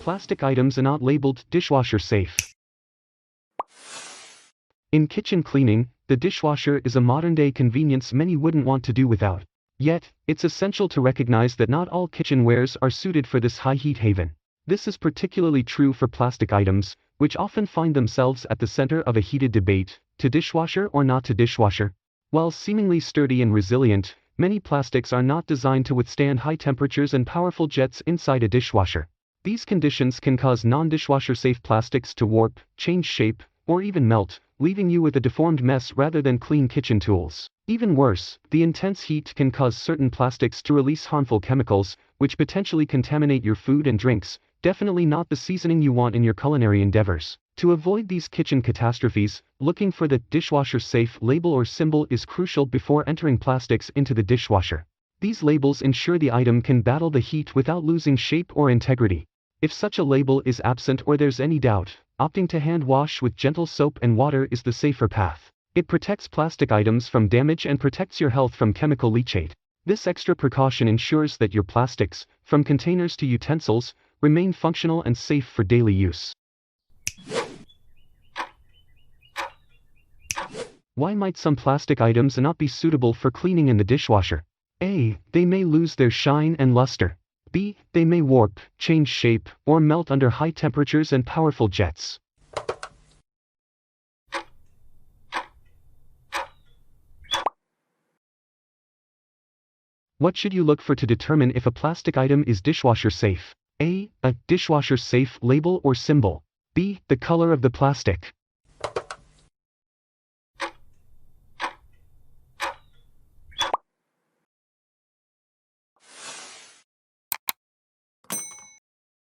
Plastic items are not labeled dishwasher safe. In kitchen cleaning, the dishwasher is a modern-day convenience many wouldn't want to do without. Yet, it's essential to recognize that not all kitchenwares are suited for this high-heat haven. This is particularly true for plastic items, which often find themselves at the center of a heated debate, to dishwasher or not to dishwasher. While seemingly sturdy and resilient, many plastics are not designed to withstand high temperatures and powerful jets inside a dishwasher. These conditions can cause non-dishwasher safe plastics to warp, change shape, or even melt, leaving you with a deformed mess rather than clean kitchen tools. Even worse, the intense heat can cause certain plastics to release harmful chemicals, which potentially contaminate your food and drinks, definitely not the seasoning you want in your culinary endeavors. To avoid these kitchen catastrophes, looking for the dishwasher safe label or symbol is crucial before entering plastics into the dishwasher. These labels ensure the item can battle the heat without losing shape or integrity. If such a label is absent or there's any doubt, opting to hand wash with gentle soap and water is the safer path. It protects plastic items from damage and protects your health from chemical leachate. This extra precaution ensures that your plastics, from containers to utensils, remain functional and safe for daily use. Why might some plastic items not be suitable for cleaning in the dishwasher? A. They may lose their shine and luster. B. They may warp, change shape, or melt under high temperatures and powerful jets. What should you look for to determine if a plastic item is dishwasher safe? A. A dishwasher safe label or symbol. B. The color of the plastic.